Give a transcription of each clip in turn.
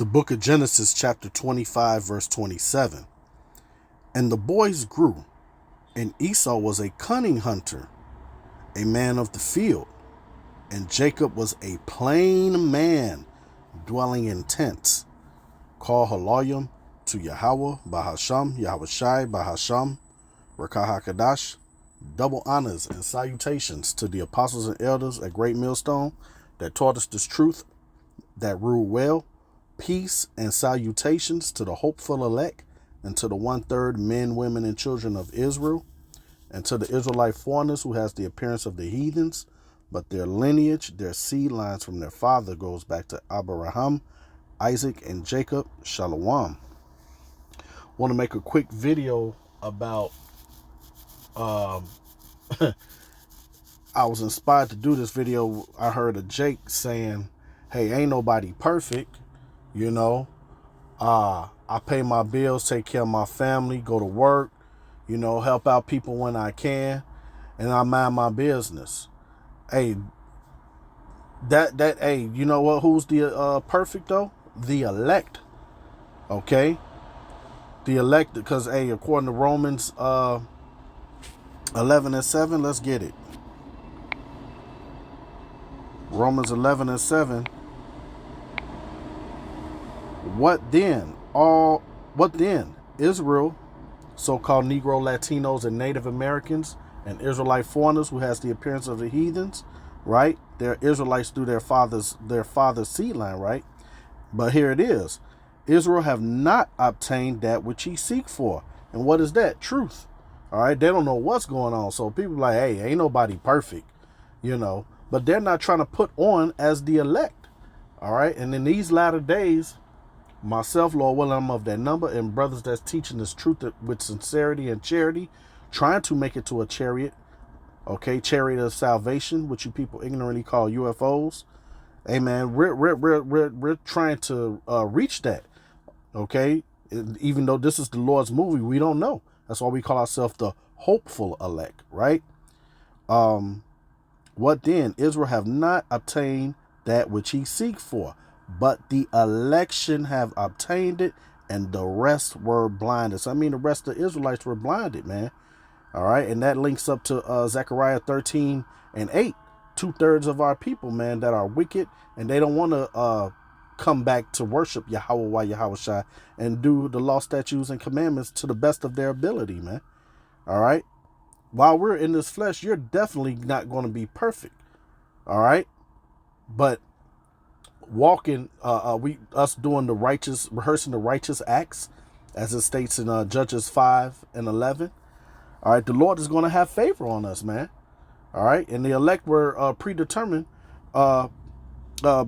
The book of Genesis, chapter 25, verse 27. And the boys grew, and Esau was a cunning hunter, a man of the field, and Jacob was a plain man, dwelling in tents. Call Haloyim to Yahweh, Bahasham, Yahweh Shai, Bahasham, Rakah HaKadash. Double honors and salutations to the apostles and elders at Great Millstone that taught us this truth, that rule well. Peace and salutations to the hopeful elect, and to the 1/3 men, women, and children of Israel, and to the Israelite foreigners who has the appearance of the heathens, but their lineage, their seed lines from their father goes back to Abraham, Isaac, and Jacob. Shalom. Want to make a quick video about I was inspired to do this video. I heard of Jake saying, hey, ain't nobody perfect, you know. I pay my bills, take care of my family, go to work, you know, help out people when I can, and I mind my business. Hey, hey, you know what? Who's the perfect though? The elect. Okay, the elect, because hey, according to Romans 11:7, let's get it. Romans 11:7. What then? Israel, so-called Negro, Latinos, and Native Americans, and Israelite foreigners who has the appearance of the heathens, right? They're Israelites through their father's seed line, right? But here it is. Israel have not obtained that which ye seek for. And what is that? Truth. All right. They don't know what's going on. So people like, hey, ain't nobody perfect, you know, but they're not trying to put on as the elect. All right. And in these latter days, myself, Lord willing, I'm of that number, and brothers that's teaching this truth with sincerity and charity, trying to make it to a chariot, okay, chariot of salvation, which you people ignorantly call UFOs. Amen. We're trying to reach that, okay. Even though this is the Lord's movie, we don't know. That's why we call ourselves the hopeful elect, right? What then? Israel have not obtained that which he seek for, but the election have obtained it, and the rest were blinded. So I mean, the rest of the Israelites were blinded, man. All right, and that links up to Zechariah 13:8. 2/3 of our people, man, that are wicked, and they don't want to come back to worship Yahweh, Yahweh Shai, and do the law, statutes, and commandments to the best of their ability, man. All right. While we're in this flesh, you're definitely not going to be perfect. All right. But walking, us doing the righteous, rehearsing the righteous acts, as it states in Judges 5:11. All right. The Lord is going to have favor on us, man. All right. And the elect were predetermined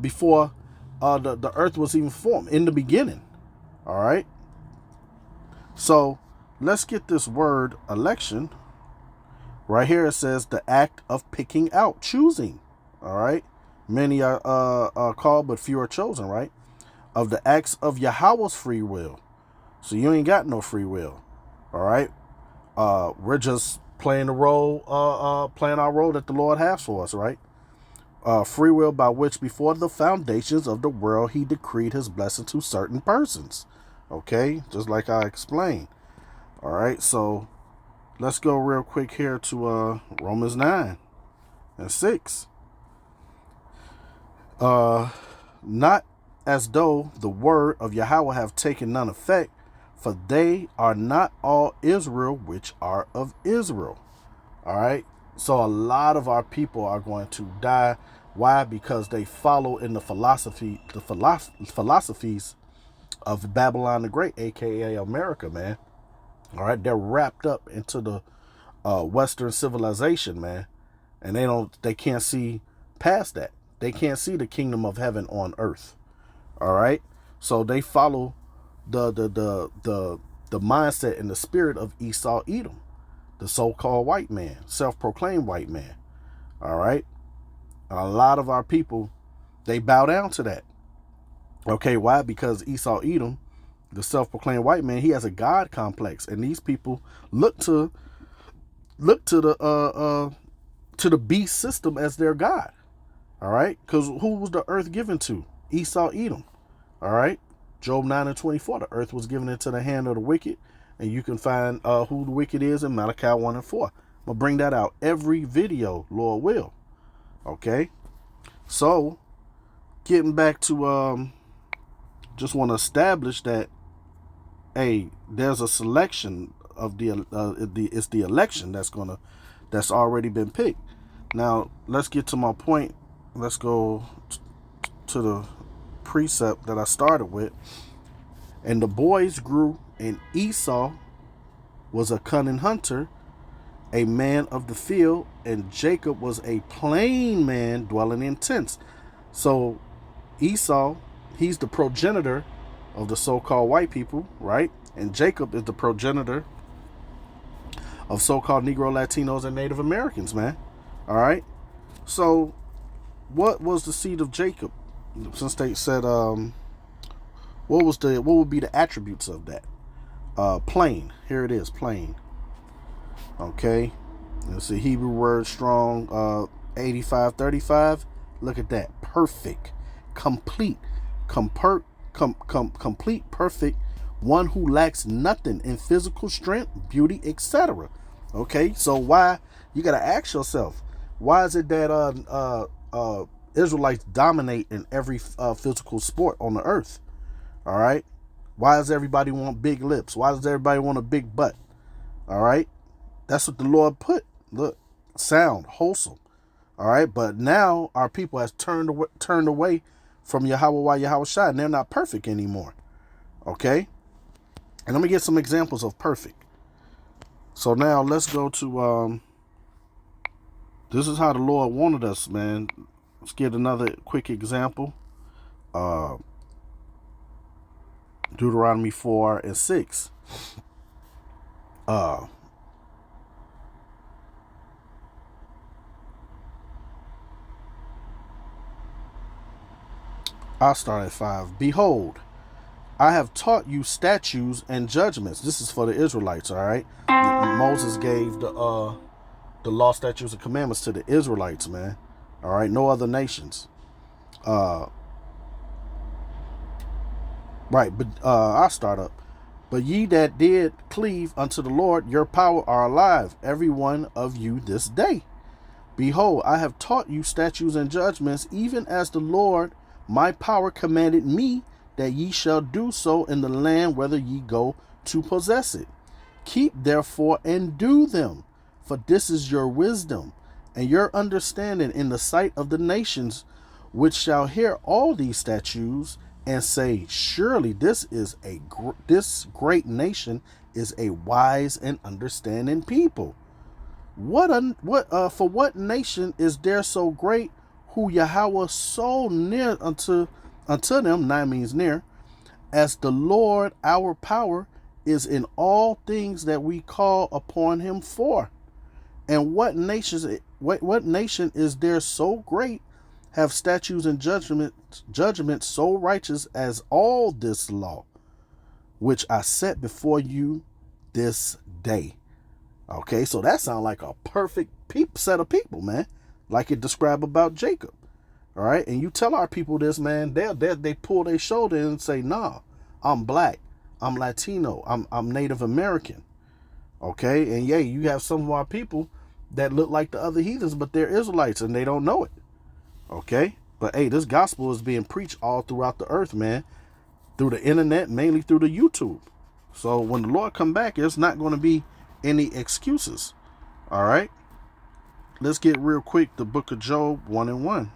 before the earth was even formed, in the beginning. All right. So let's get this word election. Right here it says the act of picking out, choosing. All right. Many are called, but few are chosen, right? Of the acts of Yahweh's free will. So you ain't got no free will. All right. We're just playing the role, playing our role that the Lord has for us, right? Free will by which before the foundations of the world he decreed his blessing to certain persons. Okay, just like I explained. All right, so let's go real quick here to Romans 9:6. Not as though the word of Yahweh have taken none effect, for they are not all Israel which are of Israel. All right. So a lot of our people are going to die. Why? Because they follow in the philosophies of Babylon the Great, aka America, man. All right. They're wrapped up into the Western civilization, man. And they can't see past that. They can't see the kingdom of heaven on earth. All right. So they follow the mindset and the spirit of Esau Edom, the so-called white man, self-proclaimed white man. All right. A lot of our people, they bow down to that. Okay. Why? Because Esau Edom, the self-proclaimed white man, he has a God complex, and these people look to the beast system as their God. All right. Because who was the earth given to? Esau Edom. All right. Job 9:24, the earth was given into the hand of the wicked, and you can find who the wicked is in Malachi 1:4. I'm gonna bring that out every video, Lord will. Okay, so getting back to just want to establish that, hey, there's a selection of it's the election that's already been picked. Now let's get to my point. Let's go to the precept that I started with. And the boys grew, and Esau was a cunning hunter, a man of the field, and Jacob was a plain man dwelling in tents. So Esau, he's the progenitor of the so-called white people, right? And Jacob is the progenitor of so-called Negro, Latinos, and Native Americans, man. All right. So what was the seed of Jacob? Since they said, what would be the attributes of that? Plain. Here it is, plain. Okay. It's a Hebrew word, strong, 8535. Look at that. Perfect. Complete. Complete, perfect. One who lacks nothing in physical strength, beauty, etc. Okay. So why, you got to ask yourself, why is it that Israelites dominate in every physical sport on the earth? All right. Why does everybody want big lips? Why does everybody want a big butt? All right. That's what the Lord put. Look, sound, wholesome. All right. But now our people has turned away from Yahweh Shai, and they're not perfect anymore. Okay. And let me get some examples of perfect. So now let's go to, this is how the Lord wanted us, man. Let's get another quick example. Deuteronomy 4:6. I'll start at 5. Behold, I have taught you statutes and judgments. This is for the Israelites, all right? Moses gave the law, statutes, and commandments to the Israelites, man. All right, no other nations. Right, but I'll start up. But ye that did cleave unto the Lord, your power are alive, every one of you this day. Behold, I have taught you statutes and judgments, even as the Lord my power commanded me, that ye shall do so in the land whither ye go to possess it. Keep therefore and do them, for this is your wisdom and your understanding in the sight of the nations, which shall hear all these statutes and say, surely this great nation is a wise and understanding people. For what nation is there so great, who Yahweh so near unto them, nigh means near, as the Lord our power is in all things that we call upon him for? And what nation is there so great, have statutes and judgments so righteous as all this law, which I set before you this day? Okay, so that sounds like a perfect set of people, man, like it described about Jacob. All right, and you tell our people this, man, they pull their shoulder and say, nah, I'm black, I'm Latino, I'm Native American. Okay, and yeah, you have some of our people that look like the other heathens, but they're Israelites and they don't know it. Okay, but hey, this gospel is being preached all throughout the earth, man, through the internet, mainly through the YouTube. So when the Lord come back, there's not going to be any excuses. All right, let's get real quick. The book of Job 1:1.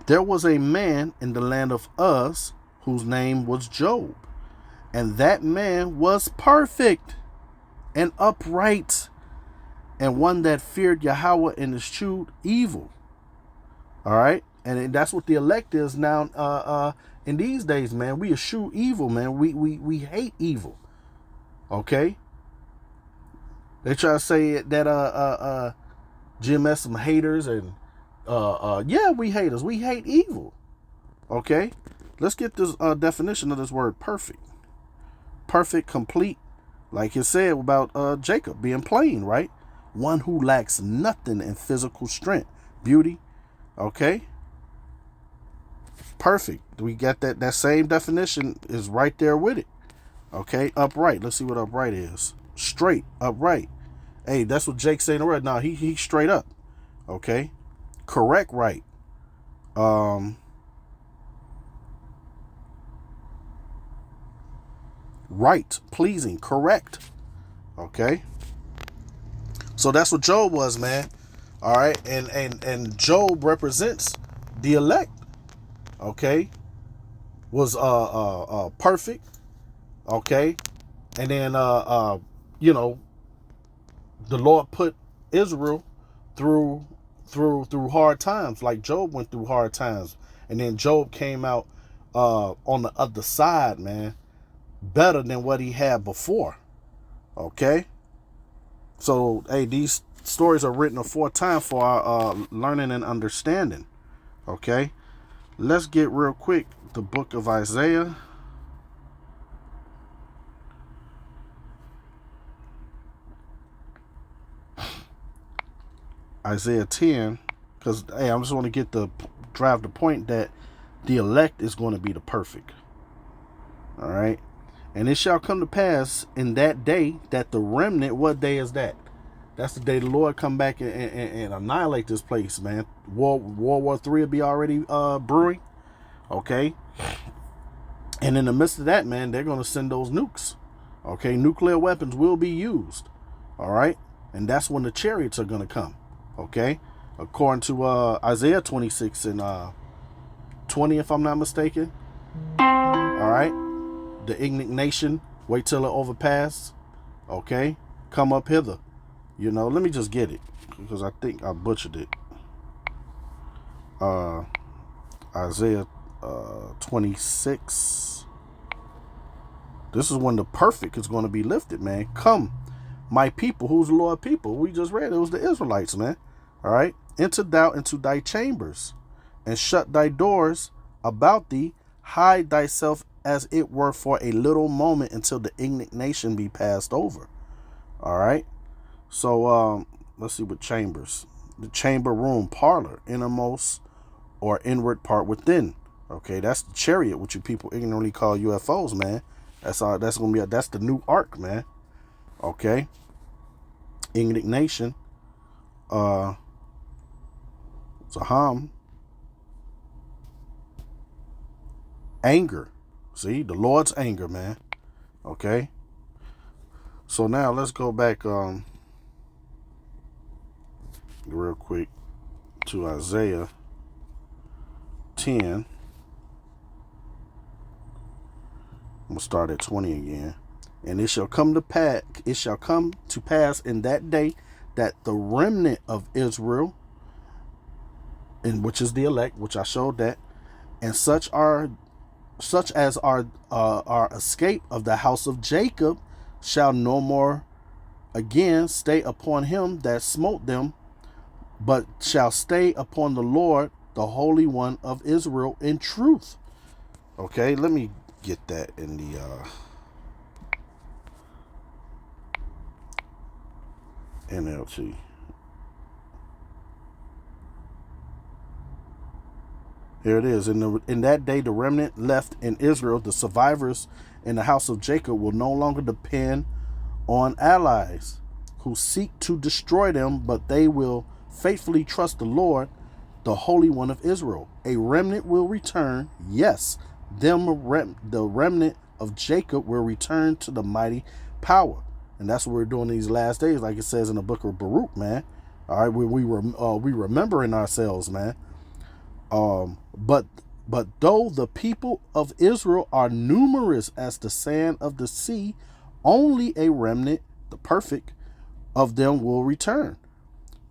There was a man in the land of Uz whose name was Job, and that man was perfect and upright, and one that feared Yahweh and eschewed evil. All right, and that's what the elect is now. In these days, man, we eschew evil, man. We hate evil. Okay, they try to say that GMS some haters, and yeah, we haters. We hate evil. Okay, let's get this definition of this word perfect. Perfect, complete, like it said about Jacob being plain, right? One who lacks nothing in physical strength, beauty. Okay, Perfect. We got that same definition is right there with it. Okay, upright. Let's see what upright is. Straight, upright. Hey, that's what Jake saying. Right now, he straight up. Okay, correct, right. Right, pleasing, correct. Okay, so that's what Job was, man. All right, and Job represents the elect. Okay, was perfect. Okay, and then you know, the Lord put Israel through hard times, like Job went through hard times, and then Job came out on the other side, man, better than what he had before. Okay, so hey, these stories are written aforetime for our learning and understanding. Okay, let's get real quick the book of Isaiah. Isaiah 10, because hey, I just want to drive the point that the elect is going to be the perfect. All right, and it shall come to pass in that day that the remnant. What day is that? That's the day the Lord come back and annihilate this place, man. World War III will be already brewing. Okay, and in the midst of that, man, they're going to send those nukes. Okay, nuclear weapons will be used. All right, and that's when the chariots are going to come. Okay, according to Isaiah 26 and 20, if I'm not mistaken. All right, the ignorant nation, wait till it overpass. Okay, come up hither. You know, let me just get it because I think I butchered it. Isaiah 26. This is when the perfect is going to be lifted, man. Come, my people. Who's the Lord people? We just read it was the Israelites, man. All right, enter thou into thy chambers and shut thy doors about thee. Hide thyself as it were for a little moment until the ignorant nation be passed over. All right. So let's see what chambers. The chamber room, parlor, innermost or inward part within. Okay, that's the chariot, which you people ignorantly call UFOs, man. That's gonna be that's the new ark, man. Okay. Ignorant nation. Zaham. Anger. See, the Lord's anger, man. Okay. So now let's go back real quick to Isaiah 10. I'm gonna start at 20 again. And it shall come to pass in that day that the remnant of Israel, and which is the elect, which I showed that, and such as our escape of the house of Jacob shall no more again stay upon him that smote them, but shall stay upon the Lord, the Holy One of Israel, in truth. Okay, let me get that in the NLT. Here it is. In that day, the remnant left in Israel, the survivors in the house of Jacob, will no longer depend on allies who seek to destroy them, but they will faithfully trust the Lord, the Holy One of Israel. A remnant will return. Yes, the remnant of Jacob will return to the mighty power. And that's what we're doing these last days, like it says in the book of Baruch, man. All right, we remembering ourselves, man. But though the people of Israel are numerous as the sand of the sea, only a remnant, the perfect, of them will return.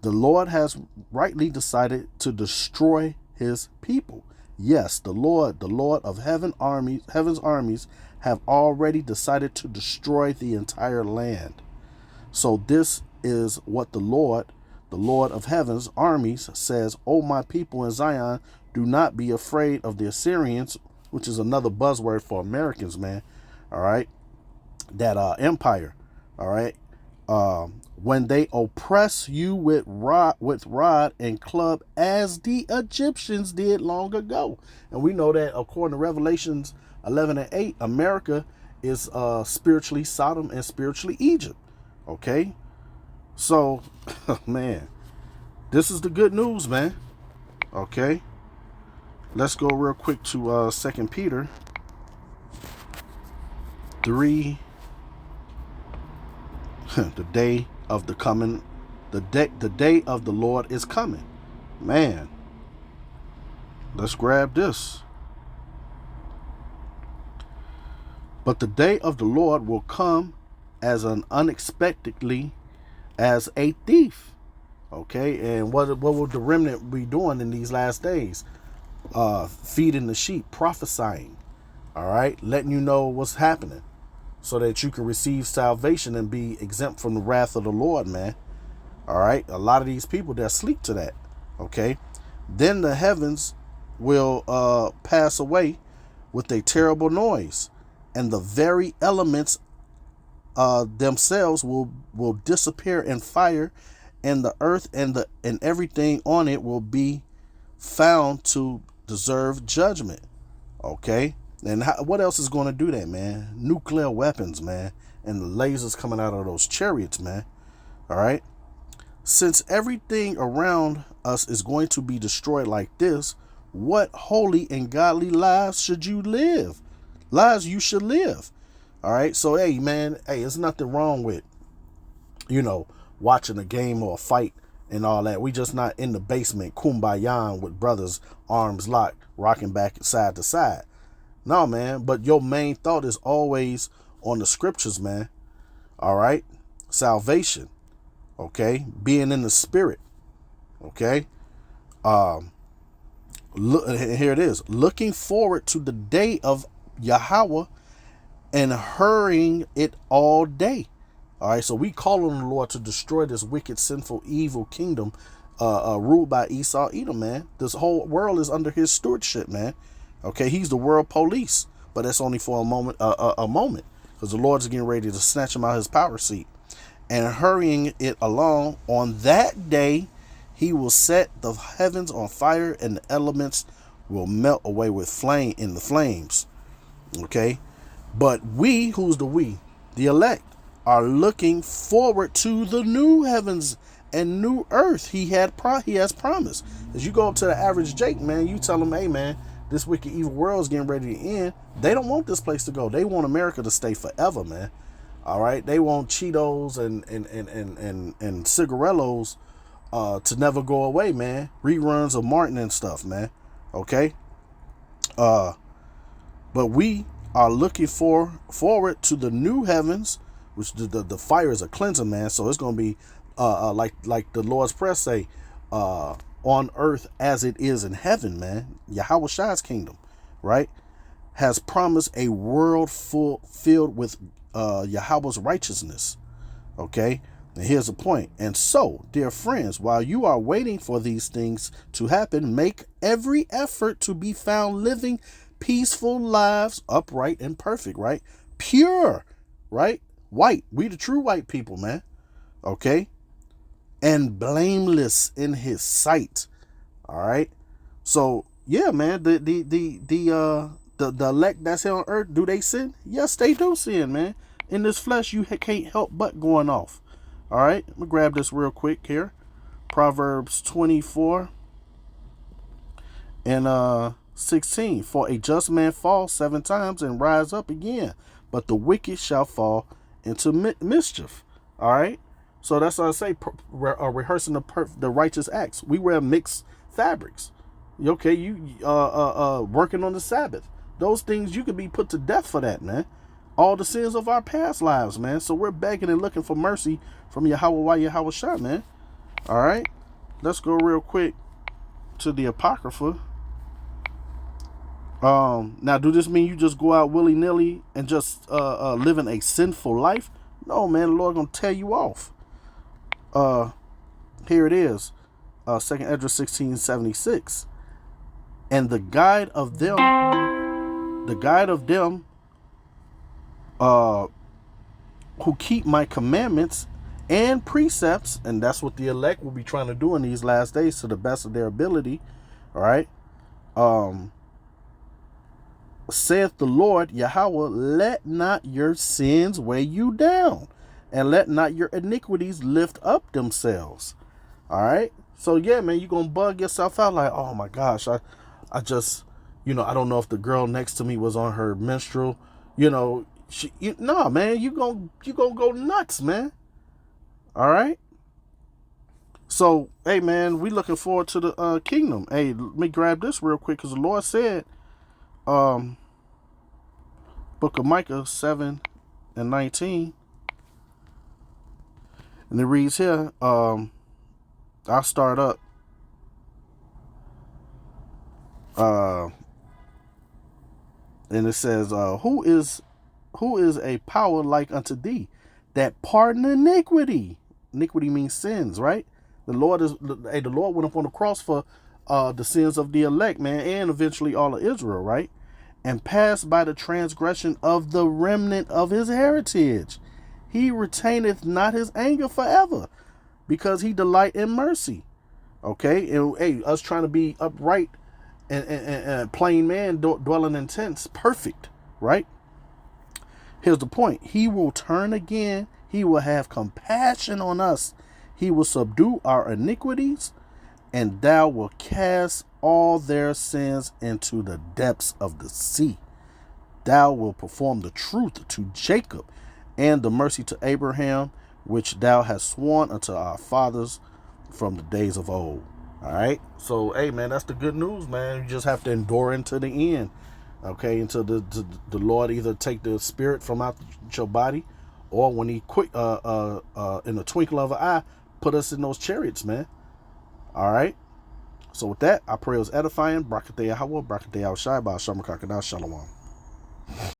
The Lord has rightly decided to destroy his people. Yes, the Lord of heaven's armies, have already decided to destroy the entire land. So this is what the Lord of heaven's armies says, "O my people in Zion, do not be afraid of the Assyrians," which is another buzzword for Americans, man. All right. That empire. All right. when they oppress you with rod and club, as the Egyptians did long ago. And we know that according to Revelations 11:8, America is spiritually Sodom and spiritually Egypt. Okay, so man, this is the good news, man. Okay, let's go real quick to 2 Peter 3. The day of the coming, the day of the Lord is coming. Man, let's grab this. But the day of the Lord will come as unexpectedly as a thief. Okay, and what will the remnant be doing in these last days? Feeding the sheep, prophesying. All right, letting you know what's happening, so that you can receive salvation and be exempt from the wrath of the Lord, man. All right, a lot of these people that sleep to that. Okay, then the heavens will pass away with a terrible noise, and the very elements themselves will disappear in fire, and the earth and everything on it will be found to deserve judgment. Okay, and what else is going to do that, man? Nuclear weapons, man, and the lasers coming out of those chariots, man. All right, since everything around us is going to be destroyed like this, what holy and godly lives should you live? Lives you should live. All right, so hey, man, hey, there's nothing wrong with, watching a game or a fight and all that. We just not in the basement kumbaya with brothers, arms locked, rocking back side to side. No, man, but your main thought is always on the scriptures, man. All right, salvation. Okay, being in the spirit. Okay, look, here it is. Looking forward to the day of Yahweh and hurrying it all day. All right, so we call on the Lord to destroy this wicked, sinful, evil kingdom ruled by Esau, Edom, man. This whole world is under his stewardship, man. Okay, he's the world police, but that's only for a moment, because the Lord's getting ready to snatch him out of his power seat and hurrying it along. On that day, he will set the heavens on fire, and the elements will melt away with flame in the flames. Okay, but we, who's the we? The elect, are looking forward to the new heavens and new earth he has promised. As you go up to the average Jake, man, you tell him, hey, man, this wicked evil world is getting ready to end. They don't want this place to go. They want America to stay forever, man. All right, they want Cheetos and cigarillos to never go away, man. Reruns of Martin and stuff, man. Okay, but we are looking forward to the new heavens, which the fire is a cleanser, man. So it's going to be like the Lord's Prayer say, on earth as it is in heaven, man. Yahweh Shai's kingdom, right, has promised a world filled with Yahweh's righteousness. Okay, and here's the point. And so, dear friends, while you are waiting for these things to happen, make every effort to be found living peaceful lives, upright and perfect, right? Pure, right? White. We the true white people, man. Okay? And blameless in his sight. All right? So, yeah, man, the elect that's here on earth, do they sin? Yes, they do sin, man. In this flesh, you can't help but going off. All right? I'm going to grab this real quick here. Proverbs 24 and 16. For a just man falls 7 times and rise up again, but the wicked shall fall into mischief. All right? So that's what I say, rehearsing the righteous acts. We wear mixed fabrics. Okay, you working on the Sabbath. Those things, you could be put to death for that, man. All the sins of our past lives, man. So we're begging and looking for mercy from Yahweh Shai, man. All right, let's go real quick to the Apocrypha. Now, do this mean you just go out willy-nilly and just living a sinful life? No, man. The Lord gonna tear you off. Here it is, 2nd Esdras 16:76. And the guide of them who keep my commandments and precepts, and that's what the elect will be trying to do in these last days to the best of their ability. All right. Saith the Lord Yahweh, let not your sins weigh you down, and let not your iniquities lift up themselves. All right. So yeah, man, you're gonna bug yourself out like, oh my gosh, I just, I don't know if the girl next to me was on her menstrual, no, man, you gonna go nuts, man. All right. So, hey, man, we looking forward to the kingdom. Hey, let me grab this real quick because the Lord said, book of Micah 7:19, and it reads here. I'll start up. And it says, who is a power like unto thee, that pardon iniquity? Iniquity means sins, right? The Lord went up on the cross for the sins of the elect, man, and eventually all of Israel, right? And passed by the transgression of the remnant of his heritage. He retaineth not his anger forever, because he delight in mercy. Okay, and hey, us trying to be upright and plain man dwelling in tents, perfect, right? Here's the point. He will turn again. He will have compassion on us. He will subdue our iniquities, and thou will cast all their sins into the depths of the sea. Thou will perform the truth to Jacob and the mercy to Abraham, which thou hast sworn unto our fathers from the days of old. All right. So, hey, man, that's the good news, man. You just have to endure into the end. Okay, until the Lord either take the spirit from out your body, or when he quick in the twinkle of an eye put us in those chariots, man. All right. So with that, I pray it was edifying. Brakateh Yahweh, Brakateh Yahweh Shai, Shalom.